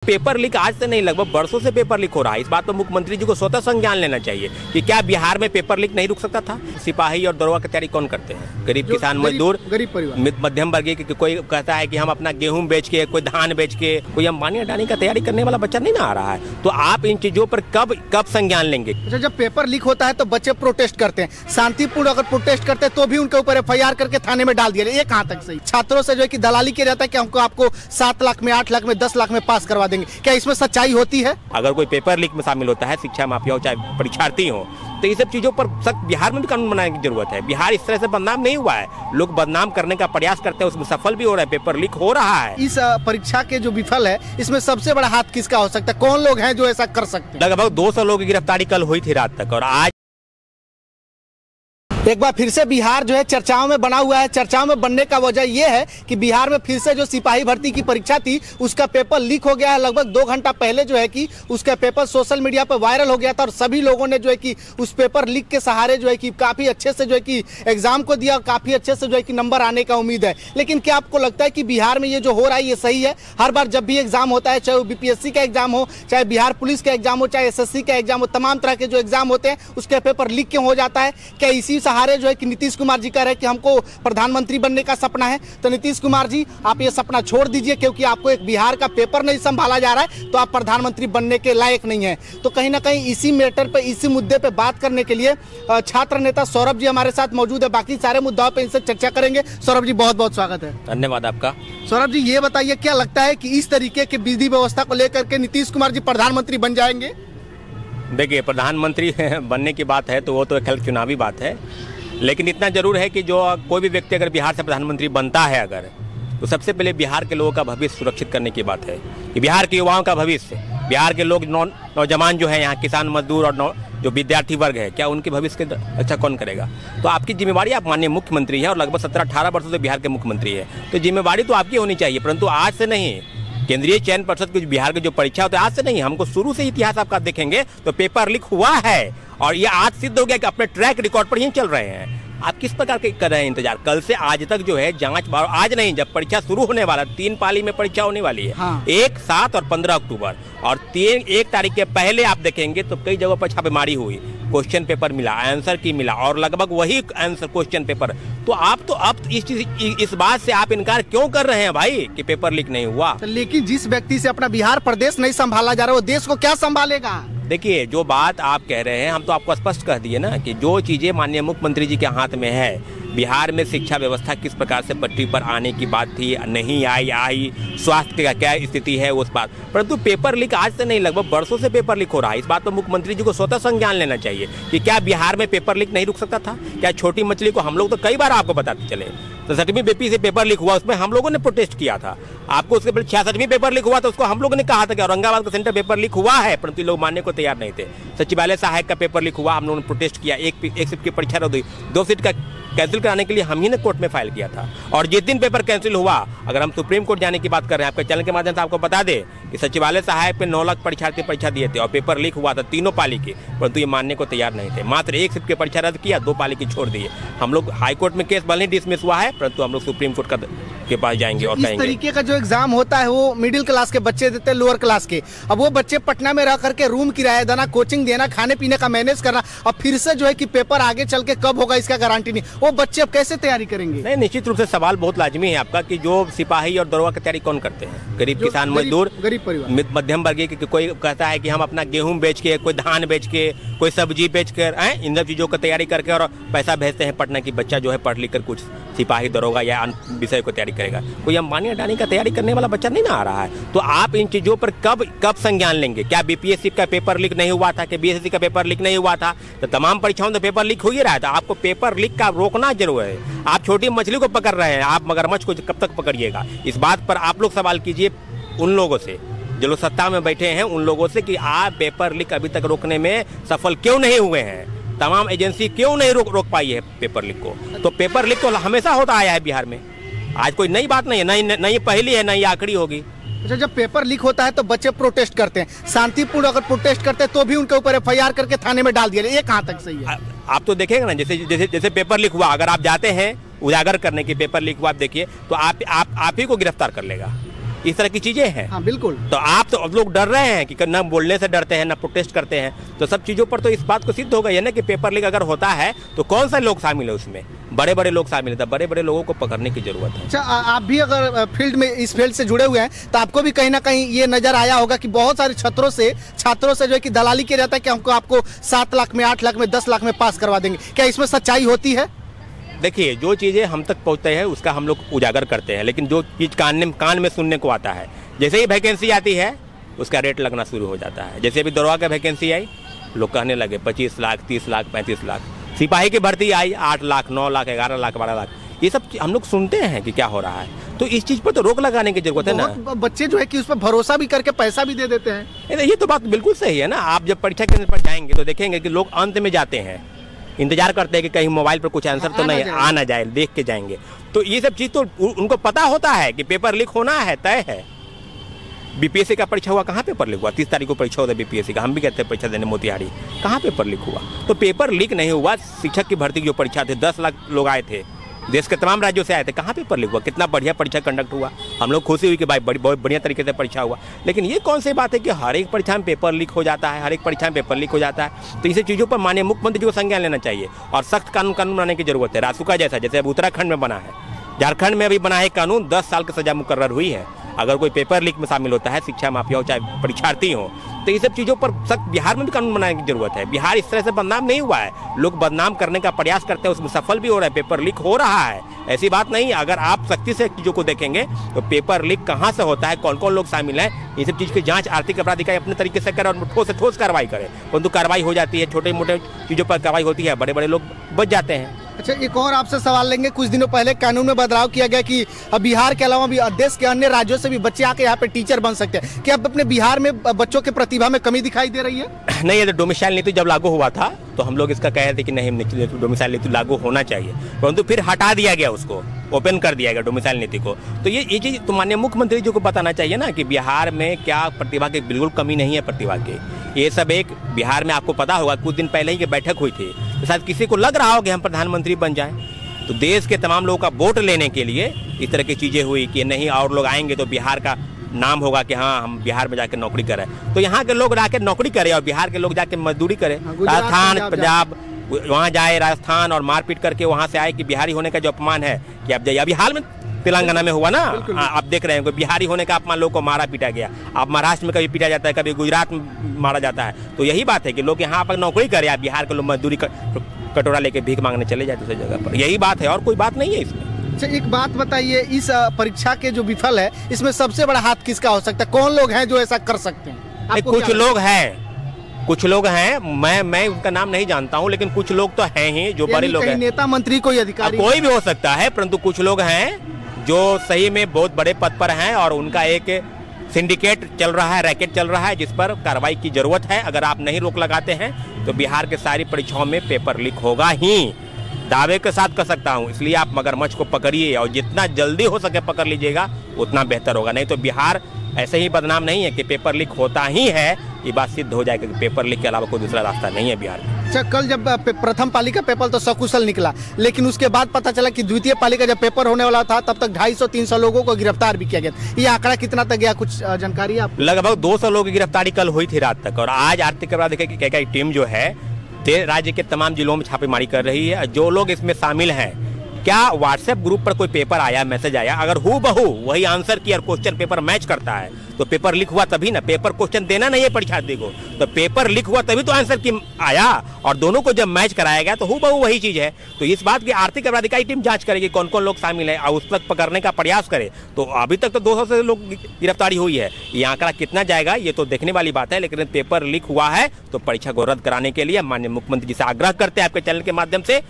Paper leak आज से नहीं, लगभग बरसों से पेपर लीक हो रहा है। इस बात पर मुख्यमंत्री जी को स्वतः संज्ञान लेना चाहिए कि क्या बिहार में पेपर लीक नहीं रुक सकता था। सिपाही और दरोगा की तैयारी कौन करते हैं? गरीब किसान, मजदूर, गरीब परिवार, मध्यम वर्गीय। कोई कहता है कि हम अपना गेहूं बेच के, कोई धान बेच के, कोई अंबानी अडानी का तैयारी करने वाला बच्चा नहीं ना आ रहा है। तो आप इन चीजों पर कब संज्ञान लेंगे? अच्छा, जब पेपर लीक होता है तो बच्चे प्रोटेस्ट करते हैं, शांतिपूर्ण अगर प्रोटेस्ट करते हैं तो भी उनके ऊपर FIR करके थाने में डाल दिया। ये कहाँ तक सही? छात्रों से जो है कि दलाली किया जाता है कि हमको आपको 7 लाख में, 8 लाख में, 10 लाख में पास करवा देंगे। क्या इसमें सच्चाई होती है? अगर कोई पेपर लीक में शामिल होता है, शिक्षा माफिया हो चाहे परीक्षार्थी हो, तो ये सब चीजों पर सख्त बिहार में भी कानून बनाने की जरूरत है। बिहार इस तरह से बदनाम नहीं हुआ है, लोग बदनाम करने का प्रयास करते हैं, उसमें सफल भी हो रहा है, पेपर लीक हो रहा है। इस परीक्षा के जो विफल है, इसमें सबसे बड़ा हाथ किसका हो सकता है? कौन लोग हैं जो ऐसा कर सकते हैं? लगभग 200 लोगों की गिरफ्तारी कल हुई थी रात तक, और आज एक बार फिर से बिहार जो है चर्चाओं में बना हुआ है। चर्चाओं में बनने का वजह यह है कि बिहार में फिर से जो सिपाही भर्ती की परीक्षा थी उसका पेपर लीक हो गया है। लगभग 2 घंटा पहले जो है कि उसका पेपर सोशल मीडिया पर वायरल हो गया था और सभी लोगों ने जो है कि उस पेपर लीक के सहारे जो है कि काफी अच्छे से जो है कि एग्जाम को दिया और काफी अच्छे से जो है कि नंबर आने का उम्मीद है। लेकिन क्या आपको लगता है कि बिहार में ये जो हो रहा है ये सही है? हर बार जब भी एग्जाम होता है, चाहे वो BPSC का एग्जाम हो, चाहे बिहार पुलिस का एग्जाम हो, चाहे SSC का एग्जाम हो, तमाम तरह के जो एग्जाम होते हैं उसके पेपर लीक क्यों हो जाता है? क्या इसी सहारे जो है कि नीतीश कुमार जी कह रहे हैं कि हमको प्रधानमंत्री बनने का सपना है? तो नीतीश कुमार जी, आप ये सपना छोड़ दीजिए, क्योंकि आपको एक बिहार का पेपर नहीं संभाला जा रहा है तो आप प्रधानमंत्री बनने के लायक नहीं है। तो कहीं ना कहीं इसी मैटर पे, इसी मुद्दे पे बात करने के लिए छात्र नेता सौरभ जी हमारे साथ मौजूद है। बाकी सारे मुद्दों पे इनसे चर्चा करेंगे। सौरभ जी, बहुत बहुत स्वागत है। धन्यवाद आपका। सौरभ जी, ये बताइए, क्या लगता है कि इस तरीके के विधि व्यवस्था को लेकर के नीतीश कुमार जी प्रधानमंत्री बन जाएंगे? देखिए, प्रधानमंत्री बनने की बात है तो वो तो एक चुनावी बात है, लेकिन इतना जरूर है कि जो कोई भी व्यक्ति अगर बिहार से प्रधानमंत्री बनता है अगर, तो सबसे पहले बिहार के लोगों का भविष्य सुरक्षित करने की बात है कि बिहार के युवाओं का भविष्य, बिहार के लोग नौजवान जो है, यहाँ किसान मजदूर और जो विद्यार्थी वर्ग है, क्या उनके भविष्य के अच्छा कौन करेगा? तो आपकी जिम्मेवारी, आप माननीय मुख्यमंत्री हैं और लगभग 17-18 वर्षों से बिहार के मुख्यमंत्री है, तो जिम्मेवारी तो आपकी होनी चाहिए। परंतु आज से नहीं, केंद्रीय चयन पर्षद की बिहार की जो परीक्षा होती है आज से नहीं, हमको शुरू से इतिहास आपका देखेंगे तो पेपर लीक हुआ है और ये आज सिद्ध हो गया कि अपने ट्रैक रिकॉर्ड पर ही चल रहे हैं। आप किस प्रकार के कर रहे हैं इंतजार? कल से आज तक जो है जांच, आज नहीं, जब परीक्षा शुरू होने वाला, 3 पाली में परीक्षा होने वाली है। हाँ। 1, 7 और 15 अक्टूबर, और 1 तारीख के पहले आप देखेंगे तो कई जगहों पर छापेमारी हुई, क्वेश्चन पेपर मिला, आंसर की मिला, और लगभग वही आंसर क्वेश्चन पेपर। तो आप तो अब इस बात से आप इनकार क्यों कर रहे हैं भाई कि पेपर लीक नहीं हुआ? लेकिन जिस व्यक्ति से अपना बिहार प्रदेश नहीं संभाला जा रहा, वो देश को क्या संभालेगा? देखिए, जो बात आप कह रहे हैं हम तो आपको स्पष्ट कह दिए ना कि जो चीजें माननीय मुख्यमंत्री जी के हाथ में है, बिहार में शिक्षा व्यवस्था किस प्रकार से पटरी पर आने की बात थी, नहीं आई, स्वास्थ्य का क्या स्थिति है उस बात। परंतु पेपर लीक आज से नहीं, लगभग बरसों से पेपर लीक हो रहा है। इस बात पर मुख्यमंत्री जी को स्वतः संज्ञान लेना चाहिए कि क्या बिहार में पेपर लीक नहीं रुक सकता था? क्या छोटी मछली को हम लोग तो कई बार आपको बताते चले, तो 67वीं BP से पेपर लीक हुआ, उसमें हम लोगों ने प्रोटेस्ट किया था। आपको उसके पहले 66वीं पेपर लीक हुआ तो उसको हम लोगों ने कहा था कि औरंगाबाद का सेंटर पेपर लीक हुआ है, परंतु लोग मानने को तैयार नहीं थे। सचिवालय सहायक का पेपर लीक हुआ, हम लोगों ने प्रोटेस्ट किया, एक शिफ्ट की परीक्षा रद्द हुई, 2 सीट का कैंसिल कराने के लिए हम ही ने कोर्ट में फाइल किया था। और जिस दिन पेपर कैंसिल हुआ, अगर हम सुप्रीम कोर्ट जाने की बात कर रहे हैं, आपके चैनल के माध्यम से आपको बता दें कि सचिवालय सहायक पे 9 लाख परीक्षार्थी परीक्षा दिए थे और पेपर लीक हुआ था 3 पाली की, परंतु ये मानने को तैयार नहीं थे। मात्र 1 शिफ्ट की परीक्षा रद्द किया, 2 पाली की छोड़ दिए। हम लोग हाईकोर्ट में केस भले ही डिसमिस हुआ है, परंतु हम लोग सुप्रीम कोर्ट के पास जाएंगे और कहेंगे। इस तरीके का जो एग्जाम होता है वो मिडिल क्लास के बच्चे देते हैं, लोअर क्लास के। अब वो बच्चे पटना में रह करके रूम किराया देना, कोचिंग देना, खाने पीने का मैनेज करना, और फिर से जो है कि पेपर आगे चल के कब होगा इसका गारंटी नहीं। वो बच्चे अब कैसे तैयारी करेंगे? नहीं, निश्चित रूप से सवाल बहुत लाजमी है आपका कि जो सिपाही और दरोगा की तैयारी कौन करते हैं? गरीब किसान, मजदूर, गरीब परिवार, मध्यम वर्गीय। कोई कहता है कि हम अपना गेहूं बेच के, कोई धान बेच के, कोई सब्जी बेच कर, इन सब चीजों की तैयारी करके और पैसा भेजते हैं पटना की बच्चा जो है पढ़ लिख कर कुछ सिपाही, दरोगा या अन्य विषय को तैयारी करेगा। कोई अंबानी अडानी का तैयारी करने वाला बच्चा नहीं ना आ रहा है। तो आप इन चीजों पर कब संज्ञान लेंगे? क्या BPSC का पेपर लीक नहीं हुआ था? कि BSSC का पेपर लीक नहीं हुआ था? तो तमाम परीक्षाओं में पेपर लीक हो ही रहा था। आपको पेपर लीक का रोकना जरूर है। आप छोटी मछली को पकड़ रहे हैं, आप मगरमच्छ को कब तक पकड़िएगा? इस बात पर आप लोग सवाल कीजिए उन लोगों से जो लोग सत्ता में बैठे हैं, उन लोगों से कि आप पेपर लीक अभी तक रोकने में सफल क्यों नहीं हुए हैं? तमाम एजेंसी क्यों नहीं रोक पाई है पेपर लीक को? तो पेपर लीक तो हमेशा होता आया है बिहार में, आज कोई नई बात नहीं है, नहीं पहली है, नहीं आखिरी होगी। अच्छा, जब पेपर लीक होता है तो बच्चे प्रोटेस्ट करते हैं, शांतिपूर्ण अगर प्रोटेस्ट करते हैं तो भी उनके ऊपर FIR करके थाने में डाल दिया। ये कहाँ तक सही है? आप तो देखेंगे ना, जैसे पेपर लीक हुआ, अगर आप जाते हैं उजागर करने की पेपर लीक हुआ, आप देखिए तो आप ही को गिरफ्तार कर लेगा। इस तरह की चीजें हैं। हाँ बिल्कुल। तो आप तो अब लोग डर रहे हैं कि न बोलने से डरते हैं, न प्रोटेस्ट करते हैं, तो सब चीजों पर तो इस बात को सिद्ध हो गई है ना कि पेपर लीक अगर होता है तो कौन सा लोग शामिल है उसमें, बड़े बड़े लोग शामिल है, बड़े बड़े लोगों को पकड़ने की जरूरत है। अच्छा, आप भी अगर फील्ड में इस फील्ड से जुड़े हुए हैं तो आपको भी कहीं ना कहीं ये नजर आया होगा कि बहुत सारे छात्रों से जो है कि दलाली किया जाता है कि हमको आपको 7 लाख में, 8 लाख में, 10 लाख में पास करवा देंगे। क्या इसमें सच्चाई होती है? देखिए, जो चीज़ें हम तक पहुंचते हैं उसका हम लोग उजागर करते हैं, लेकिन जो चीज़ कान में सुनने को आता है, जैसे ही वैकेंसी आती है उसका रेट लगना शुरू हो जाता है। जैसे अभी दरोगा का वैकेंसी आई, लोग कहने लगे 25 लाख, 30 लाख, 35 लाख। सिपाही की भर्ती आई 8 लाख, 9 लाख, 11 लाख, 12 लाख। ये सब हम लोग सुनते हैं कि क्या हो रहा है। तो इस चीज़ पर तो रोक लगाने की जरूरत है ना। बच्चे जो है कि उस पर भरोसा भी करके पैसा भी दे देते हैं। ये तो बात बिल्कुल सही है ना। आप जब परीक्षा केंद्र पर जाएंगे तो देखेंगे कि लोग अंत में जाते हैं, इंतजार करते हैं कि कहीं मोबाइल पर कुछ आंसर तो नहीं आ ना जाए, देख के जाएंगे। तो ये सब चीज़ तो उनको पता होता है कि पेपर लीक होना है, तय है। बीपीएससी का परीक्षा हुआ, कहाँ पेपर लीक हुआ? 30 तारीख को परीक्षा होता है बीपीएससी का, हम भी कहते हैं परीक्षा देने मोतिहारी, कहाँ पेपर लीक हुआ? तो पेपर लीक नहीं हुआ। शिक्षक की भर्ती की जो परीक्षा थी, 10 लाख लोग आए थे, देश के तमाम राज्यों से आए थे, कहाँ पेपर लीक हुआ? कितना बढ़िया परीक्षा कंडक्ट हुआ, हम लोग खुशी हुई कि भाई बहुत बढ़िया तरीके से परीक्षा हुआ। लेकिन ये कौन सी बात है कि हर एक परीक्षा में पेपर लीक हो जाता है, हर एक परीक्षा में पेपर लीक हो जाता है। तो इसे चीज़ों पर माननीय मुख्यमंत्री जी को संज्ञान लेना चाहिए और सख्त कानून बनाने की जरूरत है। रासुका जैसे अब उत्तराखंड में बना है, झारखंड में अभी बना है कानून, 10 साल की सजा मुकर्रर हुई है अगर कोई पेपर लीक में शामिल होता है, शिक्षा माफिया हो चाहे परीक्षार्थी हो। तो ये सब चीज़ों पर सख्त बिहार में भी कानून बनाने की जरूरत है। बिहार इस तरह से बदनाम नहीं हुआ है, लोग बदनाम करने का प्रयास करते हैं, उसमें सफल भी हो रहा है, पेपर लीक हो रहा है, ऐसी बात नहीं। अगर आप सख्ती से चीज़ों को देखेंगे तो पेपर लीक कहाँ से होता है, कौन कौन लोग शामिल हैं, ये सब चीज़ की जांच आर्थिक अपराध इकाई अपने तरीके से करे और ठोस से ठोस कार्रवाई करे। परंतु कार्रवाई हो जाती है, छोटे मोटे चीज़ों पर कार्रवाई होती है, बड़े बड़े लोग बच जाते हैं। अच्छा, एक और आपसे सवाल लेंगे। कुछ दिनों पहले कानून में बदलाव किया गया कि अब बिहार के अलावा भी देश के अन्य राज्यों से भी बच्चे आके यहाँ पे टीचर बन सकते हैं। क्या अब अपने बिहार में बच्चों के प्रतिभा में कमी दिखाई दे रही है? नहीं, ये तो डोमिसाइल नीति जब लागू हुआ था तो हम लोग इसका कह रहे थे कि नहीं, डोमिसाइल नीति लागू होना चाहिए, परंतु फिर हटा दिया गया, उसको ओपन कर दिया गया डोमिसाइल नीति को। तो ये चीज़ तो माननीय मुख्यमंत्री जी को बताना चाहिए ना कि बिहार में क्या प्रतिभा की बिल्कुल कमी नहीं है, प्रतिभा की। ये सब एक बिहार में आपको पता होगा, कुछ दिन पहले ही की बैठक हुई थी, तो शायद किसी को लग रहा हो कि हम प्रधानमंत्री बन जाएं, तो देश के तमाम लोगों का वोट लेने के लिए इस तरह की चीज़ें हुई कि नहीं और लोग आएंगे तो बिहार का नाम होगा कि हाँ हम बिहार में जाकर नौकरी करें। तो यहाँ के लोग जाकर नौकरी करें और बिहार के लोग जाके मजदूरी करें, राजस्थान, पंजाब, वहाँ जाए राजस्थान और मारपीट करके वहाँ से आए कि बिहारी होने का जो अपमान है कि आप जाइए। अभी हाल में तेलंगाना में हुआ ना, आप देख रहे हैं, बिहारी होने का अपमान लोगों को मारा पीटा गया। आप महाराष्ट्र में कभी पीटा जाता है, कभी गुजरात में मारा जाता है। तो यही बात है कि लोग यहाँ पर नौकरी करें, आप बिहार के लोग मजदूरी कटोरा लेके भीख मांगने चले जाते दूसरी जगह पर। यही बात है और कोई बात नहीं है इसमें। अच्छा, एक बात बताइए, इस परीक्षा के जो विफल है इसमें सबसे बड़ा हाथ किसका हो सकता है? कौन लोग हैं जो ऐसा कर सकते हैं? कुछ लोग हैं, मैं उनका नाम नहीं जानता हूं, लेकिन कुछ लोग तो हैं ही जो बड़े लोग हैं, नेता मंत्री कोई अधिकारी कोई भी हो सकता है, परंतु कुछ लोग हैं जो सही में बहुत बड़े पद पर हैं और उनका एक सिंडिकेट चल रहा है, रैकेट चल रहा है, जिस पर कार्रवाई की जरूरत है। अगर आप नहीं रोक लगाते हैं तो बिहार के सारी परीक्षाओं में पेपर लीक होगा ही, दावे के साथ कह सकता हूं। इसलिए आप मगरमच्छ को पकड़िए और जितना जल्दी हो सके पकड़ लीजिएगा उतना बेहतर होगा। नहीं तो बिहार ऐसे ही बदनाम नहीं है कि पेपर लीक होता ही है, ये बात सिद्ध हो जाएगी कि पेपर लीक के अलावा कोई दूसरा रास्ता नहीं है बिहार में। अच्छा, कल जब प्रथम पाली का पेपर तो सकुशल निकला, लेकिन उसके बाद पता चला कि द्वितीय पाली का जब पेपर होने वाला था तब तक 250-300 लोगों को गिरफ्तार भी किया गया। ये आंकड़ा कितना तक गया, कुछ जानकारी है आप? लगभग 200 लोगों की गिरफ्तारी कल हुई थी रात तक, और आज आर्थिक अपराध की टीम जो है राज्य के तमाम जिलों में छापेमारी कर रही है। जो लोग इसमें शामिल हैं, क्या व्हाट्सएप ग्रुप पर कोई पेपर आया, मैसेज आया, अगर हूबहू वही आंसर की और क्वेश्चन पेपर मैच करता है तो पेपर लीक हुआ तभी ना। पेपर क्वेश्चन देना नहीं है परीक्षार्थी को, तो पेपर लीक हुआ तभी तो आंसर की आया, और दोनों को जब मैच कराया गया तो हूबहू वही चीज है। तो इस बात की आर्थिक अपराध इकाई टीम जांच करेगी कौन कौन लोग शामिल है और उस तक पकड़ने का प्रयास करे। तो अभी तक तो 200 से लोग गिरफ्तारी हुई है, ये आंकड़ा कितना जाएगा ये तो देखने वाली बात है। लेकिन पेपर लीक हुआ है तो परीक्षा को रद्द कराने के लिए माननीय मुख्यमंत्री जी से आग्रह करते हैं आपके चैनल के माध्यम से,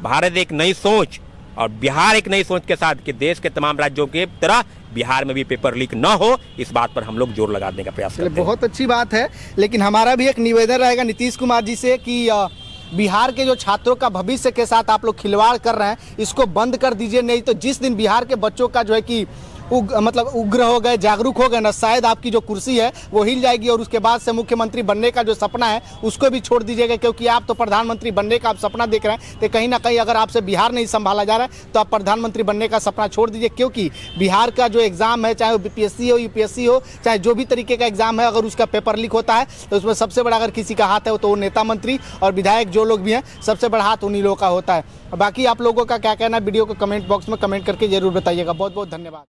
भारत एक नई सोच और बिहार एक नई सोच के साथ कि देश के तमाम राज्यों के तरह बिहार में भी पेपर लीक न हो, इस बात पर हम लोग जोर लगाने का प्रयास करते हैं। बहुत अच्छी बात है, लेकिन हमारा भी एक निवेदन रहेगा नीतीश कुमार जी से कि बिहार के जो छात्रों का भविष्य के साथ आप लोग खिलवाड़ कर रहे हैं, इसको बंद कर दीजिए। नहीं तो जिस दिन बिहार के बच्चों का जो है कि मतलब उग्र हो गए, जागरूक हो गए ना, शायद आपकी जो कुर्सी है वो हिल जाएगी और उसके बाद से मुख्यमंत्री बनने का जो सपना है उसको भी छोड़ दीजिएगा, क्योंकि आप तो प्रधानमंत्री बनने का आप सपना देख रहे हैं। तो कहीं ना कहीं अगर आपसे बिहार नहीं संभाला जा रहा है तो आप प्रधानमंत्री बनने का सपना छोड़ दीजिए, क्योंकि बिहार का जो एग्जाम है, चाहे वो बीपीएससी हो, यूपीएससी हो, चाहे जो भी तरीके का एग्जाम है, अगर उसका पेपर लीक होता है तो उसमें सबसे बड़ा अगर किसी का हाथ है तो वो नेता मंत्री और विधायक जो लोग भी हैं, सबसे बड़ा हाथ उन्हीं लोगों का होता है। बाकी आप लोगों का क्या कहना है वीडियो को कमेंट बॉक्स में कमेंट करके जरूर बताइएगा। बहुत बहुत धन्यवाद।